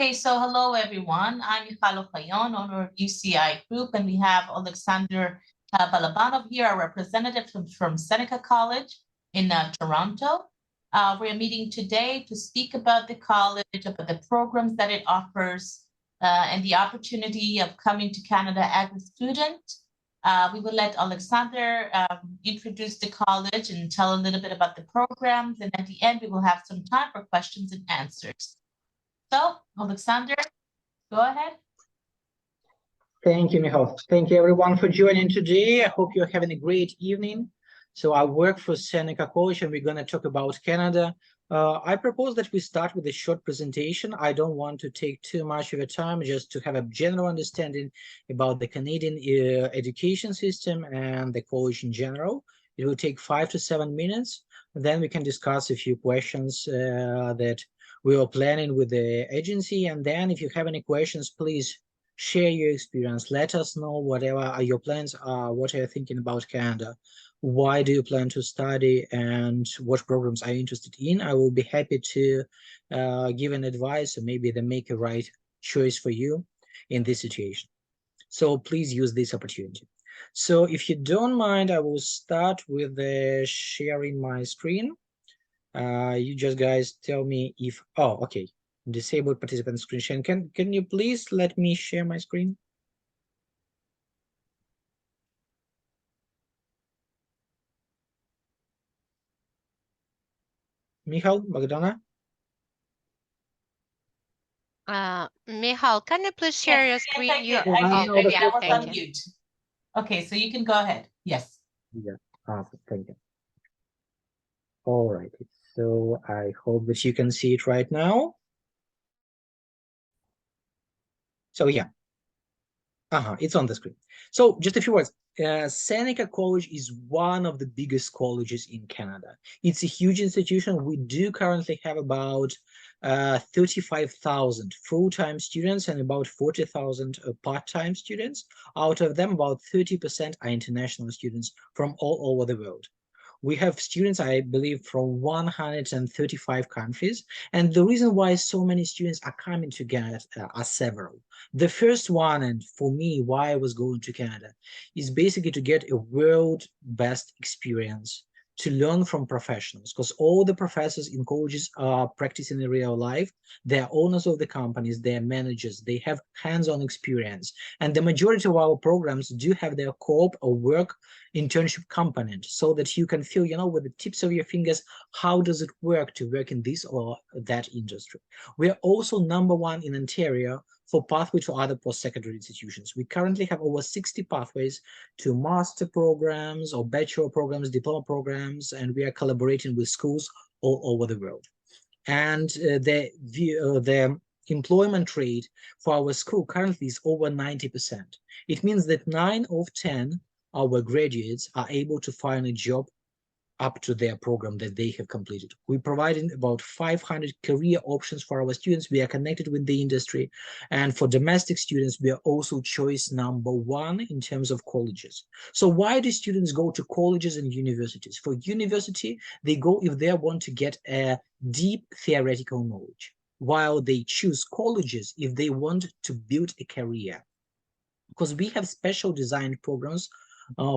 Okay, so hello everyone. I'm Michal Ohayon, owner of UCI Group, and we have Olexsandr Balabanov here, our representative from Seneca College in Toronto. We're meeting today to speak about the college, about the programs that it offers, and the opportunity of coming to Canada as a student. We will let Olexsandr introduce the college and tell a little bit about the programs, and at the end we will have some time for questions and answers. So, Olexsandr, go ahead. Thank you, Michal. Thank you, everyone, for joining today. I hope you're having a great evening. So I work for Seneca College, and we're going to talk about Canada. I propose that we start with a short presentation. I don't want to take too much of your time, just to have a general understanding about the Canadian education system and the college in general. It will take 5 to 7 minutes. Then we can discuss a few questions that we are planning with the agency. And then if you have any questions, please share your experience. Let us know whatever your plans are. What are you thinking about Canada? Why do you plan to study, and what programs are you interested in? I will be happy to give an advice, or maybe they make a right choice for you in this situation. So please use this opportunity. So if you don't mind, I will start with sharing my screen. You just guys tell me if, oh, okay, disabled participant screen sharing. Can you please let me share my screen? Michal, Bogdana? Michal, can you please share your screen? Yes, I was on mute. Okay, so you can go ahead. Yes. Yeah, awesome. Thank you. All right, so I hope that you can see it right now. So yeah, it's on the screen. So just a few words. Seneca College is one of the biggest colleges in Canada. It's a huge institution. We do currently have about 35,000 full-time students and about 40,000 part-time students. Out of them, about 30% are international students from all over the world. We have students, I believe, from 135 countries. And the reason why so many students are coming to Canada are several. The first one, and for me, why I was going to Canada, is basically to get a world best experience, to learn from professionals, because all the professors in colleges are practicing in real life. They're owners of the companies, they're managers, they have hands-on experience. And the majority of our programs do have their co-op or work internship component, so that you can feel, with the tips of your fingers, how does it work to work in this or that industry. We are also #1 in Ontario for pathway to other post-secondary institutions. We currently have over 60 pathways to master programs or bachelor programs, diploma programs, and we are collaborating with schools all over the world. And the employment rate for our school currently is over 90%. It means that 9 of 10 our graduates are able to find a job up to their program that they have completed. We provided about 500 career options for our students. We are connected with the industry. And for domestic students, we are also choice #1 in terms of colleges. So why do students go to colleges and universities? For university, they go if they want to get a deep theoretical knowledge, while they choose colleges if they want to build a career. Because we have special designed programs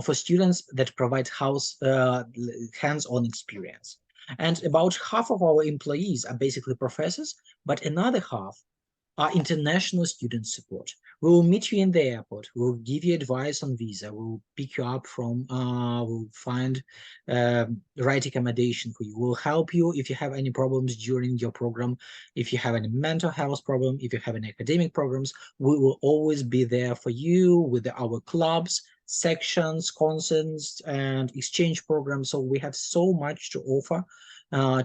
for students that provide hands-on experience. And about half of our employees are basically professors, but another half are international student support. We will meet you in the airport. We'll give you advice on visa. We'll pick you up we'll find the right accommodation for you. We'll help you if you have any problems during your program. If you have any mental health problem, if you have any academic problems, we will always be there for you with our clubs, sections, concerts, and exchange programs. So we have so much to offer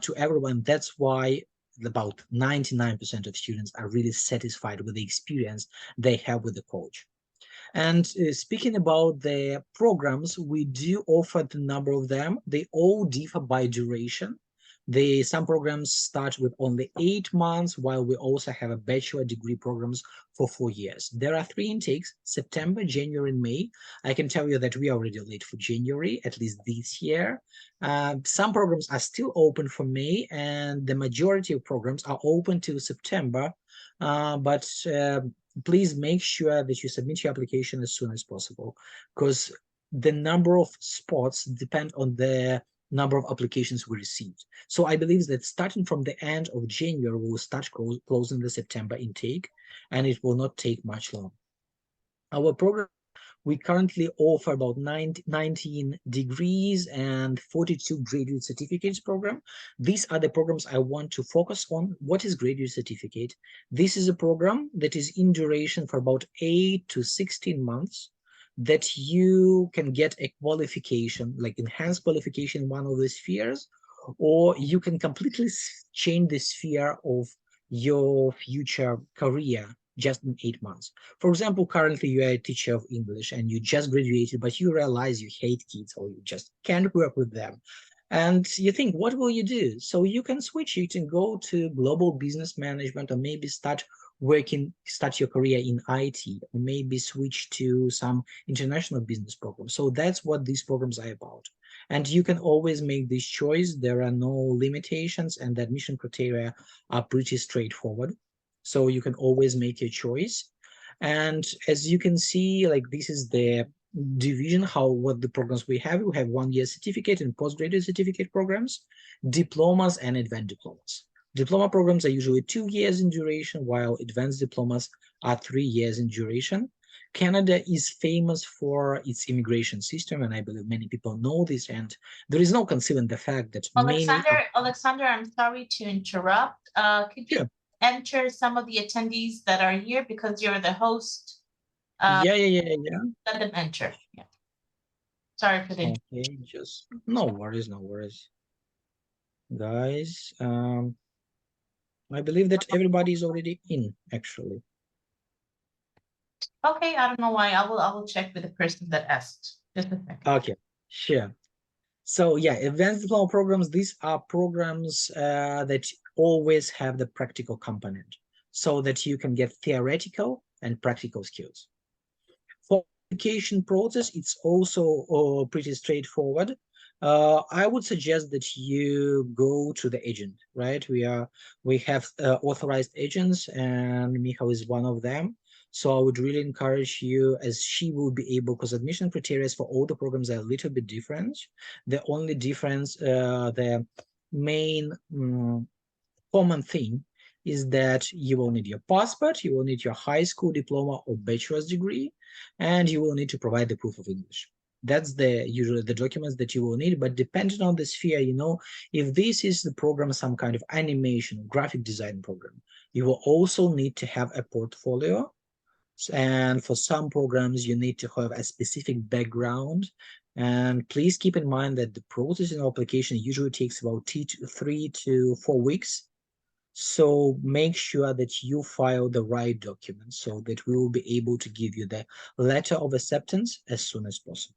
to everyone. That's why about 99% of students are really satisfied with the experience they have with the college. And speaking about the programs, we do offer the number of them. They all differ by duration. Some programs start with only 8 months, while we also have a bachelor degree programs for 4 years. There are 3 intakes: September, January, and May. I can tell you that we are already late for January, at least this year. Some programs are still open for May, and the majority of programs are open till September, but please make sure that you submit your application as soon as possible, because the number of spots depend on the number of applications we received. So I believe that starting from the end of January, we'll start closing the September intake, and it will not take much long. Our program, we currently offer about 19 degrees and 42 graduate certificates program. These are the programs I want to focus on. What is graduate certificate? This is a program that is in duration for about 8 to 16 months, that you can get a qualification, like enhanced qualification in one of the spheres, or you can completely change the sphere of your future career just in 8 months. For example, currently you are a teacher of English and you just graduated, but you realize you hate kids or you just can't work with them. And you think, what will you do? So you can switch it and go to global business management, or maybe start your career in IT, or maybe switch to some international business programs. So that's what these programs are about. And you can always make this choice. There are no limitations, and the admission criteria are pretty straightforward. So you can always make your choice. And as you can see, like, this is the division, what the programs we have. We have 1-year certificate and postgraduate certificate programs, diplomas, and advanced diplomas. Diploma programs are usually 2 years in duration, while advanced diplomas are 3 years in duration. Canada is famous for its immigration system, and I believe many people know this, and there is no concealing the fact that Olexsandr, I'm sorry to interrupt. Could you enter some of the attendees that are here, because you're the host? Yeah. Let them enter. Yeah. Sorry for the. Okay, just no worries, guys. I believe that everybody is already in, actually. Okay, I don't know why. I will check with the person that asked. Just a second. Okay, sure. So yeah, advanced diploma programs, these are programs that always have the practical component, so that you can get theoretical and practical skills. For application process, it's also pretty straightforward. I would suggest that you go to the agent, right? We have authorized agents, and Michal is one of them. So I would really encourage you, as she will be able, because admission criteria for all the programs are a little bit different. The only difference, the main common thing, is that you will need your passport, you will need your high school diploma or bachelor's degree, and you will need to provide the proof of English. That's usually the documents that you will need. But depending on the sphere, if this is the program, some kind of animation, graphic design program, you will also need to have a portfolio. And for some programs, you need to have a specific background. And please keep in mind that the processing of application usually takes about 3 to 4 weeks. So make sure that you file the right documents, so that we will be able to give you the letter of acceptance as soon as possible.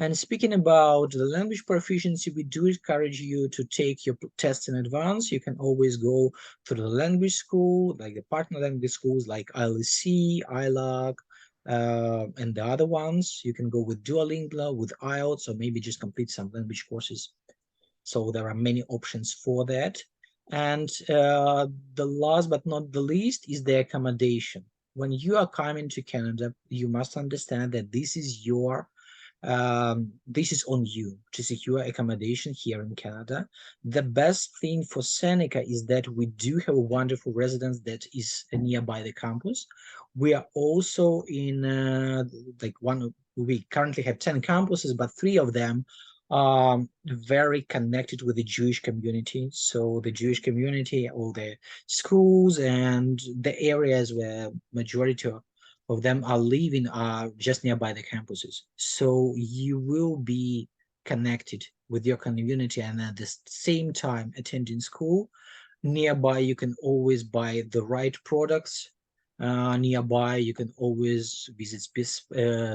And speaking about the language proficiency, we do encourage you to take your tests in advance. You can always go to the language school, like the partner language schools like ILC, ILAC, and the other ones. You can go with Duolingo, with IELTS, or maybe just complete some language courses. So there are many options for that. And the last but not the least is the accommodation. When you are coming to Canada, you must understand that this is on you to secure accommodation here in Canada. The best thing for Seneca is that we do have a wonderful residence that is nearby the campus. We are also in we currently have 10 campuses, but 3 of them are very connected with the Jewish community. So the Jewish community, all the schools and the areas where majority of them are living are just nearby the campuses. So you will be connected with your community, and at the same time attending school. Nearby, you can always buy the right products. Nearby, you can always visit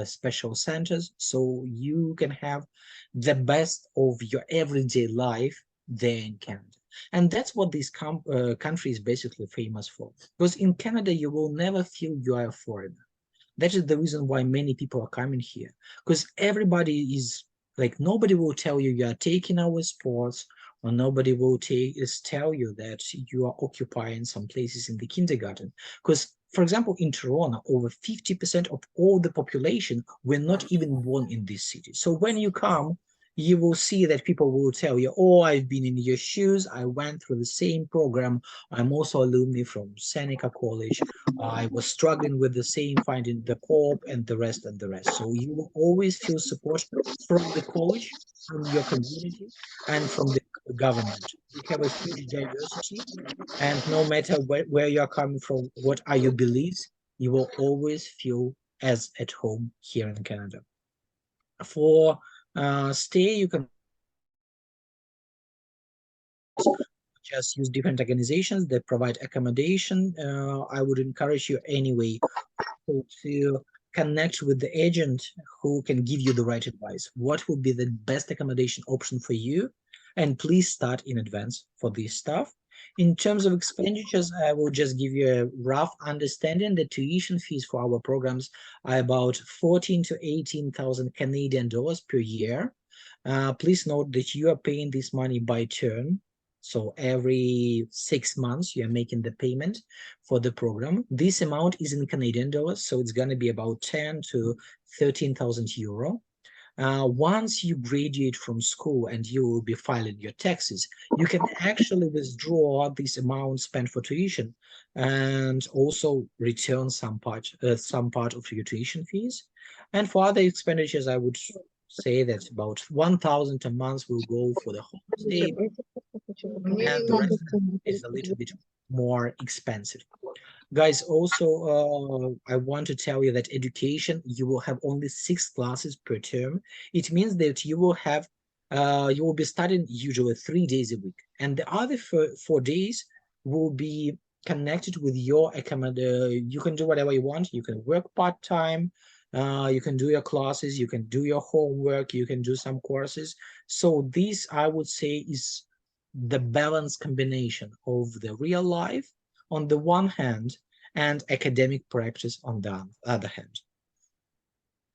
special centers, so you can have the best of your everyday life there in Canada. And that's what this country is basically famous for. Because in Canada, you will never feel you are a foreigner. That is the reason why many people are coming here. Because everybody is like, nobody will tell you are taking our sports, or nobody will tell you that you are occupying some places in the kindergarten. Because, for example, in Toronto, over 50% of all the population were not even born in this city. So when you come, you will see that people will tell you, oh, I've been in your shoes. I went through the same program. I'm also alumni from Seneca College. I was struggling with the same, finding the co-op and the rest and the rest. So you will always feel support from the college, from your community, and from the government. We have a huge diversity, and no matter where you're coming from, what are your beliefs, you will always feel as at home here in Canada. For stay, you can just use different organizations that provide accommodation. I would encourage you anyway to connect with the agent who can give you the right advice. What will be the best accommodation option for you? And please start in advance for this stuff. In terms of expenditures, I will just give you a rough understanding. The tuition fees for our programs are about 14 to 18,000 Canadian dollars per year. Please note that you are paying this money by turn. So every 6 months, you're making the payment for the program. This amount is in Canadian dollars, so it's going to be about 10 to 13,000 euro. Once you graduate from school and you will be filing your taxes, you can actually withdraw this amount spent for tuition and also return some part of your tuition fees. And for other expenditures, I would say that about 1,000 a month will go for the homestay, and the rest is a little bit more expensive. Guys, also, I want to tell you that education, you will have only 6 classes per term. It means that you will be studying usually 3 days a week, and the other 4 days will be connected with your accommodation. You can do whatever you want. You can work part-time. You can do your classes. You can do your homework. You can do some courses. So this, I would say, is the balanced combination of the real life on the one hand and academic practice on the other hand.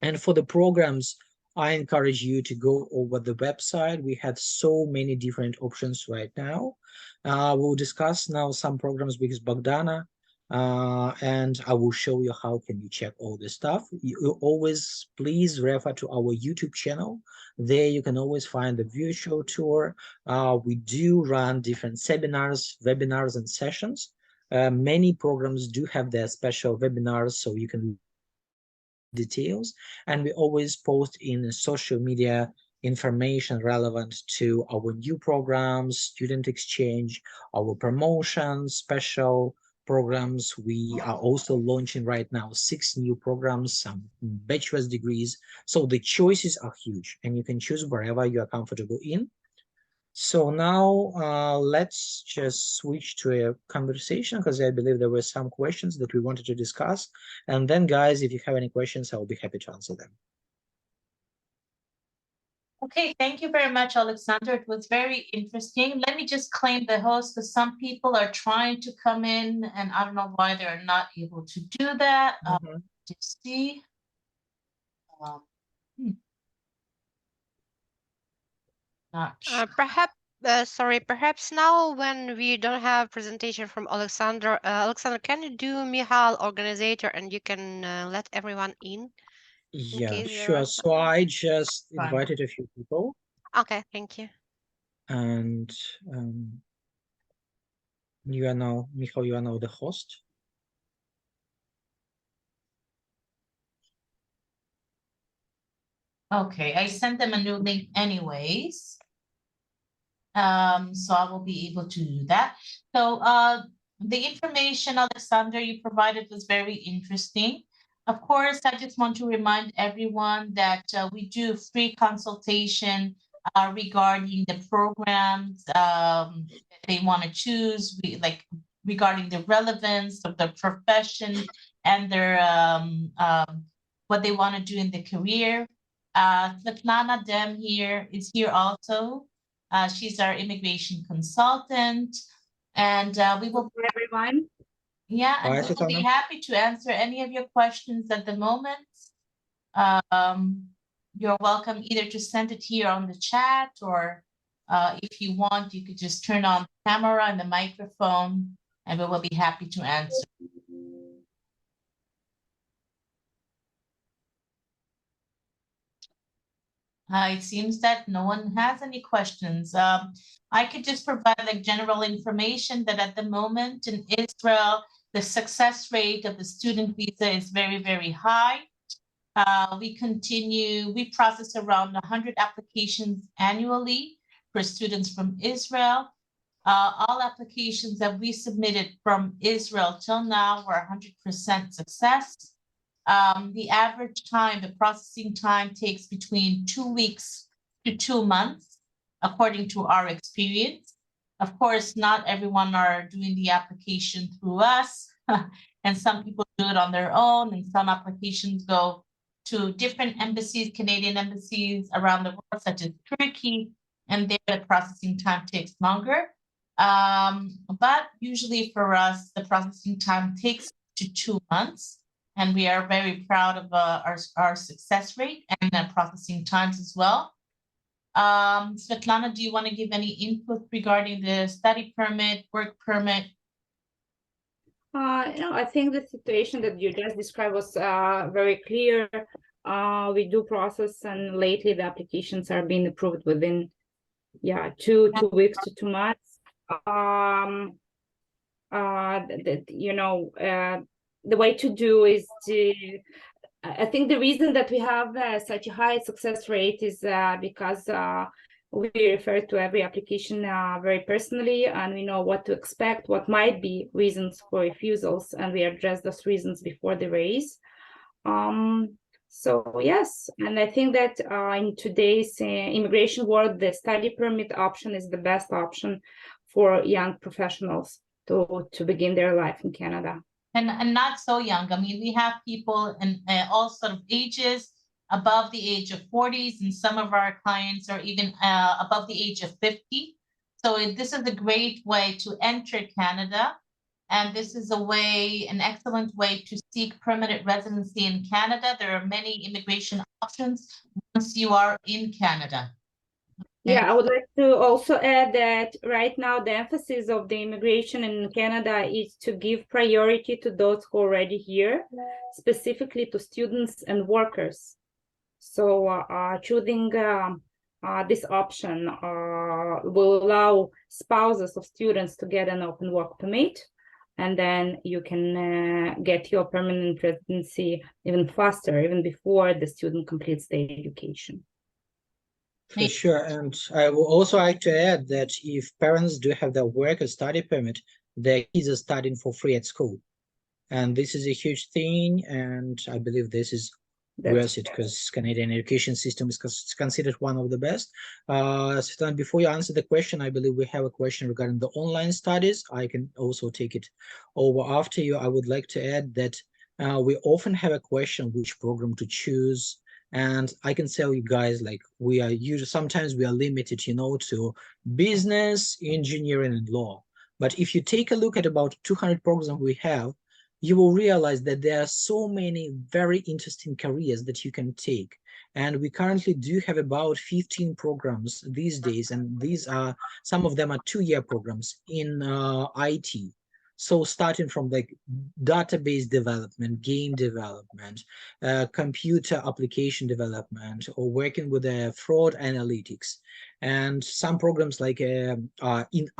And for the programs, I encourage you to go over the website. We have so many different options right now. We'll discuss now some programs with Bogdana, and I will show you how can you check all this stuff. You always please refer to our YouTube channel. There you can always find the virtual tour. We do run different seminars, webinars, and sessions. Many programs do have their special webinars, so you can details, and we always post in social media information relevant to our new programs, student exchange, our promotions, special programs. We are also launching right now 6 new programs, some bachelor's degrees. So the choices are huge, and you can choose wherever you are comfortable in. So now let's just switch to a conversation, because I believe there were some questions that we wanted to discuss. And then, guys, if you have any questions, I'll be happy to answer them. Okay, thank you very much, Olexsandr. It was very interesting. Let me just claim the host, because some people are trying to come in, and I don't know why they're not able to do that. To see. Not sure. Perhaps now when we don't have presentation from Olexsandr, Olexsandr, can you do Michal organizer and you can let everyone in? Yeah, sure. So I just invited a few people. Okay, thank you. And you are now, Michal, you are now the host. Okay, I sent them a new link anyways. So I will be able to do that. So the information, Olexsandr, you provided was very interesting. Of course, I just want to remind everyone that we do free consultation regarding the programs that they want to choose. We like regarding the relevance of the profession and their what they want to do in the career. Svetlana Demb is here also. She's our immigration consultant, and we will. Everyone. Yeah, and Hi, we will be Svetlana. happy to answer any of your questions at the moment. You're welcome either to send it here on the chat or If you want, you could just turn on the camera and the microphone, and we will be happy to answer. It seems that no one has any questions. I could just provide like general information that at the moment in Israel, the success rate of the student visa is very, very high. We process around 100 applications annually for students from Israel. All applications that we submitted from Israel till now were 100% success. The average time, the processing time takes between 2 weeks to 2 months, according to our experience. Of course, not everyone are doing the application through us, and some people do it on their own, and some applications go to different embassies, Canadian embassies around the world, such as Turkey, and there the processing time takes longer. But usually for us, the processing time takes to 2 months. And we are very proud of our success rate and the processing times as well. Svetlana, do you want to give any input regarding the study permit, work permit? I think the situation that you just described was very clear. We do process, and lately the applications are being approved within, two weeks to 2 months. The way to do is I think the reason that we have such a high success rate is because we refer to every application very personally, and we know what to expect, what might be reasons for refusals, and we address those reasons before the raise. So yes, and I think that in today's immigration world, the study permit option is the best option for young professionals to begin their life in Canada. And not so young. I mean, we have people in all sort of ages, above the age of 40s, and some of our clients are even above the age of 50. So this is a great way to enter Canada. And this is an excellent way to seek permanent residency in Canada. There are many immigration options once you are in Canada. Yeah, I would like to also add that right now the emphasis of the immigration in Canada is to give priority to those who are already here, specifically to students and workers. So choosing this option will allow spouses of students to get an open work permit, and then you can get your permanent residency even faster, even before the student completes their education. For sure, and I will also like to add that if parents do have their work or study permit, their kids are studying for free at school. And this is a huge thing, and I believe this is worth it because Canadian education system is considered one of the best. Svetlana, before you answer the question, I believe we have a question regarding the online studies. I can also take it over after you. I would like to add that we often have a question which program to choose. And I can tell you guys, like sometimes we are limited, to business, engineering, and law. But if you take a look at about 200 programs we have, you will realize that there are so many very interesting careers that you can take. And we currently do have about 15 programs these days, and some of them are 2-year programs in IT. So starting from like database development, game development, computer application development, or working with fraud analytics. And some programs like in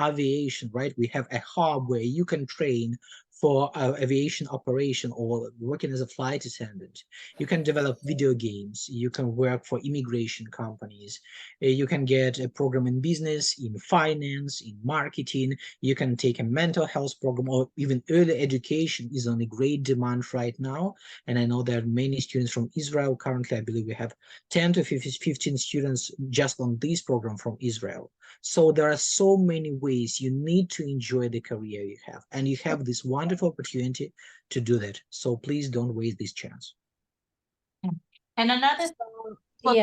aviation, right? We have a hub where you can train for aviation operation or working as a flight attendant. You can develop video games. You can work for immigration companies. You can get a program in business, in finance, in marketing. You can take a mental health program, or even early education is on a great demand right now. And I know there are many students from Israel. Currently, I believe we have 10 to 15 students just on this program from Israel. So there are so many ways you need to enjoy the career you have, and you have this wonderful opportunity to do that. So please don't waste this chance. And another thing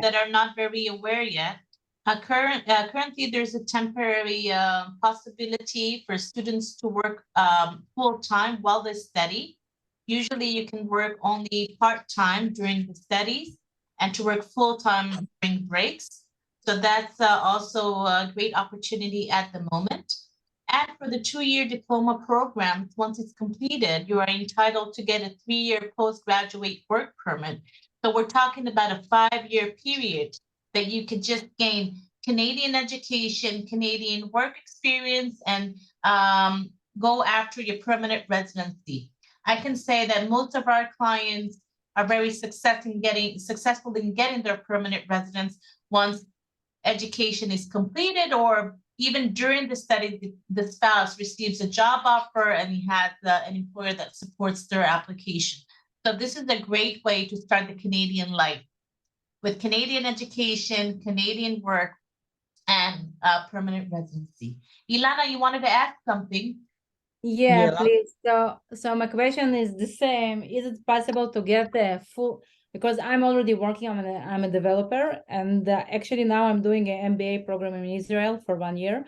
that are not very aware yet, currently there's a temporary possibility for students to work full-time while they study. Usually you can work only part-time during the studies and to work full-time during breaks. So that's also a great opportunity at the moment. And for the 2-year diploma program, once it's completed, you are entitled to get a 3-year postgraduate work permit. So we're talking about a 5-year period that you could just gain Canadian education, Canadian work experience, and go after your permanent residency. I can say that most of our clients are very successful in getting their permanent residence once education is completed, or even during the study, the spouse receives a job offer and he has an employer that supports their application. So this is a great way to start the Canadian life with Canadian education, Canadian work, and permanent residency. Ilana, you wanted to ask something? Yeah, Yeah. please. So my question is the same. Is it possible to get the full, because I'm already working, I'm a developer, and actually now I'm doing an MBA program in Israel for 1 year.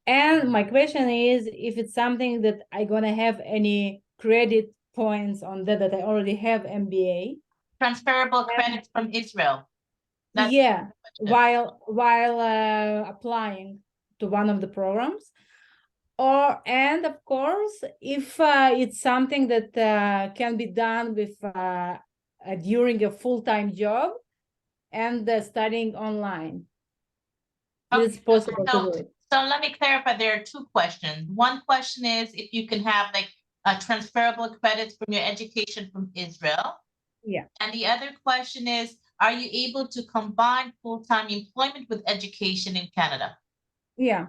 And my question is if it's something that I'm gonna have any credit points on that I already have MBA. Transferable credits from Israel. That's Yeah, the question. while applying to one of the programs. And of course, if it's something that can be done with during a full-time job and studying online, Okay, it's possible to do it. So let me clarify, there are 2 questions. One question is if you can have like transferable credits from your education from Israel. Yeah. And the other question is, are you able to combine full-time employment with education in Canada? Yeah.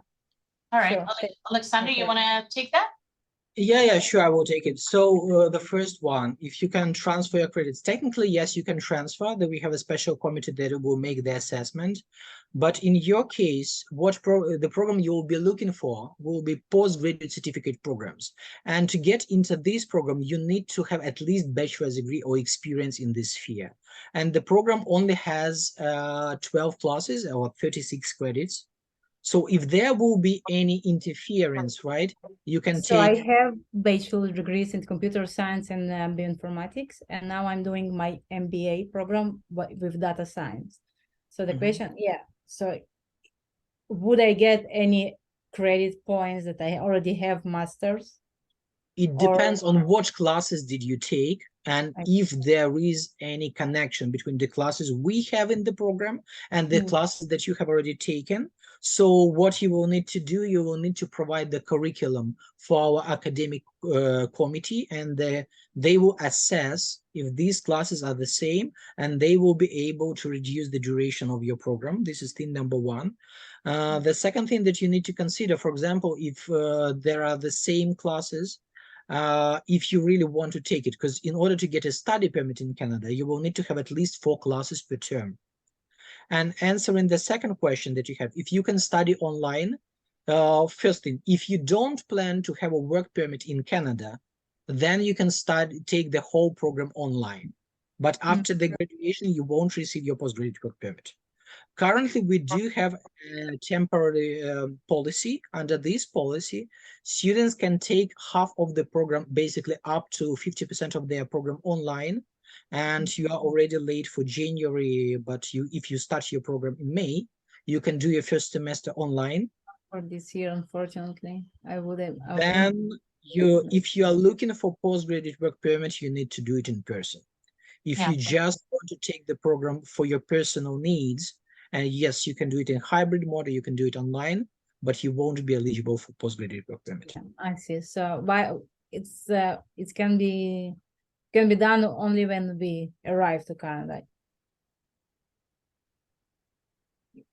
All right, Sure. Olexsandr, you Okay. want to take that? Yeah, sure, I will take it. So the first one, if you can transfer your credits, technically, yes, you can transfer. That we have a special committee that will make the assessment. But in your case, the program you will be looking for will be postgraduate certificate programs. And to get into this program, you need to have at least bachelor's degree or experience in this sphere. And the program only has 12 classes or 36 credits. So if there will be any interference, right, you can So I take. have bachelor degrees in computer science and bioinformatics, and now I'm doing my MBA program with data science. So the question, yeah, so would I get any credit points that I already have masters? It depends on what classes did you take and if there is any connection between the classes we have in the program and the classes that you have already taken. So what you will need to do, you will need to provide the curriculum for our academic committee, and they will assess if these classes are the same, and they will be able to reduce the duration of your program. This is thing number one. The second thing that you need to consider, for example, if there are the same classes, if you really want to take it, because in order to get a study permit in Canada, you will need to have at least 4 classes per term. And answering the second question that you have, if you can study online, first thing, if you don't plan to have a work permit in Canada, then you can take the whole program online. But after the graduation, you won't receive your postgraduate work permit. Currently, we do have a temporary policy. Under this policy, students can take half of the program, basically up to 50% of their program online. And you are already late for January, but if you start your program in May, you can do your first semester online. For this year, unfortunately, I would have. Then if you are looking for postgraduate work permit, you need to do it in person. If you just want to take the program for your personal needs, and yes, you can do it in hybrid mode, you can do it online, but you won't be eligible for postgraduate work permit. Yeah, I see. So why it can be done only when we arrive to Canada.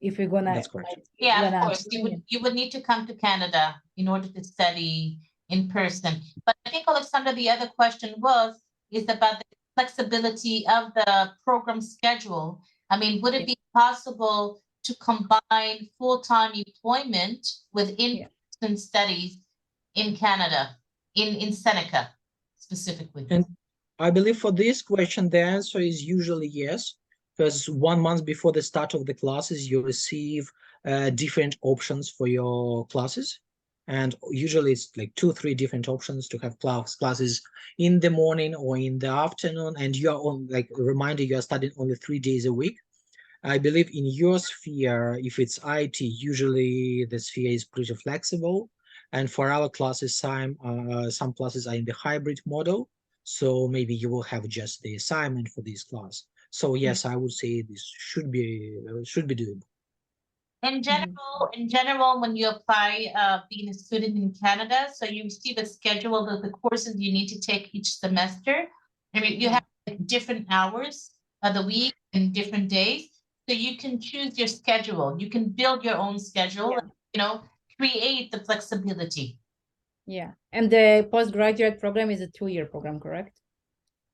If we're gonna. That's correct. Yeah, of course. You would need to come to Canada in order to study in person. But I think, Olexsandr, the other question is about the flexibility of the program schedule. I mean, would it be possible to combine full-time employment with in-person studies in Canada, in Seneca specifically? And I believe for this question, the answer is usually yes, because 1 month before the start of the classes, you receive different options for your classes. And usually it's like 2-3 different options to have classes in the morning or in the afternoon. And you are on, like a reminder, you are studying only 3 days a week. I believe in your sphere, if it's IT, usually the sphere is pretty flexible. And for our classes, some classes are in the hybrid model. So maybe you will have just the assignment for this class. So yes, I would say this should be doable. In general, when you apply being a student in Canada, so you receive a schedule of the courses you need to take each semester. I mean, you have different hours of the week and different days. So you can choose your schedule. You can build your own schedule, create the flexibility. Yeah, and the postgraduate program is a 2-year program, correct?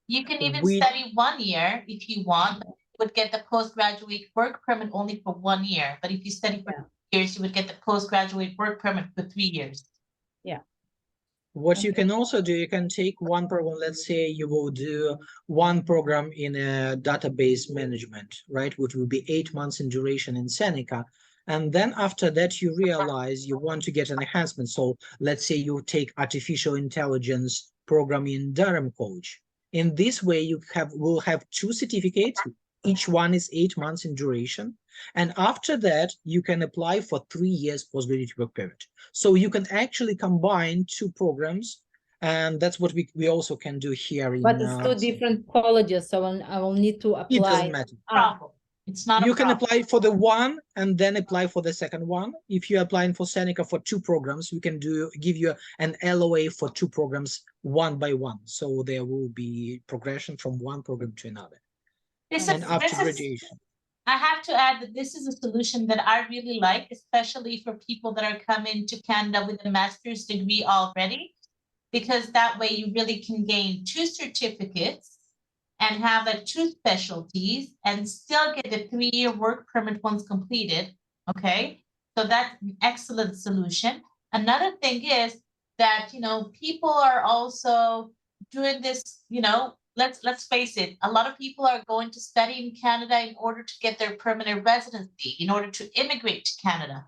You can even study 1 year if you want. You would get the postgraduate work permit only for 1 year. But if you study for 2 years, you would get the postgraduate work permit for 3 years. Yeah. What you can also do, you can take one program, let's say you will do one program in a database management, right? Which will be 8 months in duration in Seneca. And then after that, you realize you want to get an enhancement. So let's say you take artificial intelligence program in Durham College. In this way, you will have 2 certificates. Each one is 8 months in duration. And after that, you can apply for 3 years postgraduate work permit. So you can actually combine 2 programs. And that's what we also can do here. But it's 2 different colleges, so I will need to apply. It doesn't matter. Problem. It's not you can apply for the one and then apply for the second one. If you're applying for Seneca for 2 programs, we can give you an LOA for 2 programs one by one. So there will be progression from one program to another. After graduation. I have to add that this is a solution that I really like, especially for people that are coming to Canada with a master's degree already, because that way you really can gain 2 certificates and have like 2 specialties and still get the 3-year work permit once completed. Okay, so that's an excellent solution. Another thing is that, people are also doing this, let's face it, a lot of people are going to study in Canada in order to get their permanent residency, in order to immigrate to Canada.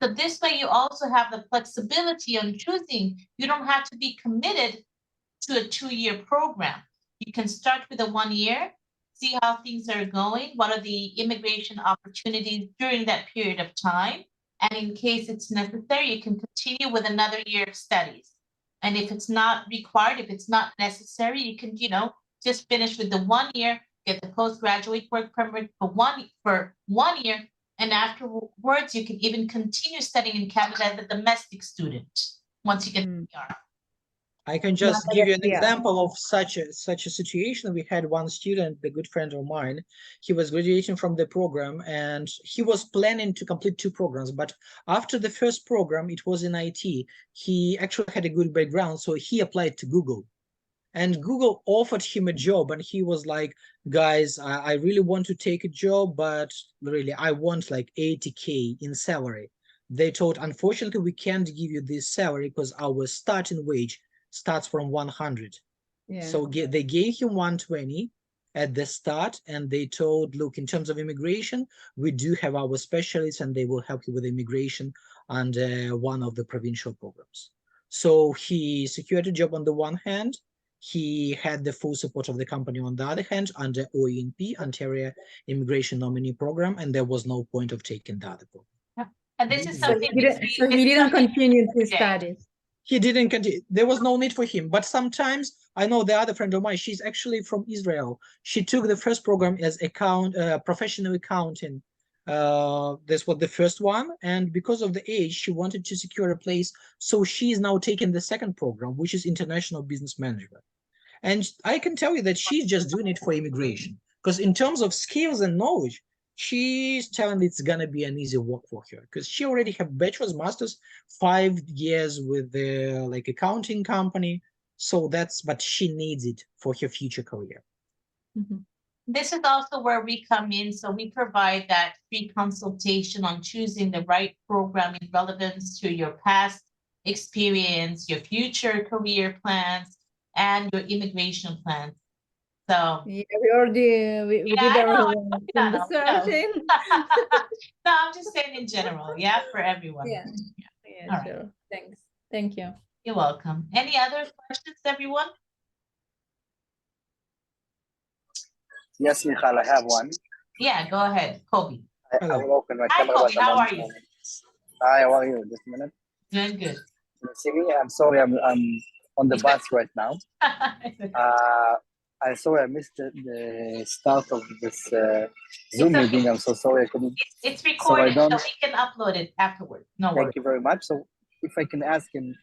So this way you also have the flexibility on choosing. You don't have to be committed to a 2-year program. You can start with a 1 year, see how things are going, what are the immigration opportunities during that period of time. And in case it's necessary, you can continue with another year of studies. And if it's not required, if it's not necessary, you can, just finish with the 1 year, get the postgraduate work permit for one year. And afterwards, you can even continue studying in Canada as a domestic student once you get the PR. I can just give you an example of such a situation. We had one student, a good friend of mine. He was graduating from the program and he was planning to complete 2 programs. But after the first program, it was in IT. He actually had a good background, so he applied to Google. And Google offered him a job and he was like, guys, I really want to take a job, but really I want like 80K in salary. They told, unfortunately, we can't give you this salary because our starting wage starts from 100. So they gave him 120 at the start, and they told, look, in terms of immigration, we do have our specialists and they will help you with immigration under one of the provincial programs. So he secured a job on the one hand. He had the full support of the company on the other hand under OINP, Ontario Immigration Nominee Program, and there was no point of taking the other program. And this is something so he didn't continue his studies. He didn't continue. There was no need for him. But sometimes I know the other friend of mine, she's actually from Israel. She took the first program as professional accounting. This was the first one. And because of the age, she wanted to secure a place. So she's now taking the second program, which is international business management. And I can tell you that she's just doing it for immigration. Because in terms of skills and knowledge, she's telling me it's gonna be an easy work for her because she already have bachelor's, master's, 5 years with the accounting company. So but she needs it for her future career. This is also where we come in. So we provide that free consultation on choosing the right program in relevance to your past experience, your future career plans, and your immigration plans. So we already we did our searching. No, I'm just saying in general, for everyone. Yeah, sure. Right. Thanks. Thank you. You're welcome. Any other questions, everyone? Yes, Michal, I have one. Yeah, go ahead, Kobe. I Hello. will open my Hi, camera. Kobe, but how I'm- are you? Hi, how are you? Just a minute. Doing good. Can you see me? I'm sorry, I'm on the bus right now. I'm sorry I missed the start of this Zoom okay. meeting. I'm so sorry I couldn't. It's recorded, so don't- we can upload it afterward. No worries. Thank you very much. So if I can ask him,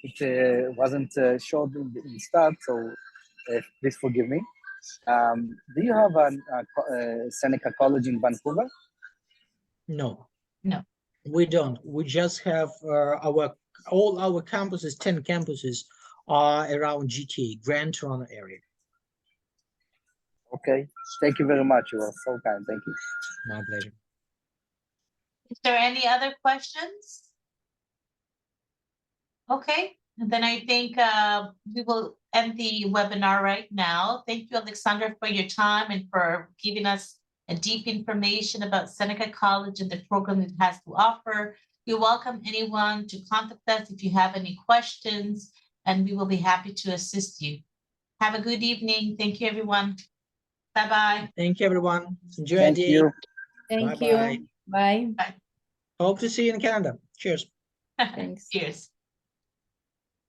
it wasn't short in the start, so please forgive me. Do you have a Seneca College in Vancouver? No. No. We don't. We just have all our campuses, 10 campuses are around GTA, Grand Toronto area. Okay. Thank you very much. You are so kind. Thank you. My pleasure. Is there any other questions? Okay, and then I think we will end the webinar right now. Thank you, Olexsandr, for your time and for giving us a deep information about Seneca College and the program it has to offer. We welcome anyone to contact us if you have any questions, and we will be happy to assist you. Have a good evening. Thank you, everyone. Bye-bye. Thank you, everyone. Enjoy Thank the day. you. Thank Bye-bye. you. Bye. Hope to see you in Canada. Cheers. Thanks. Cheers.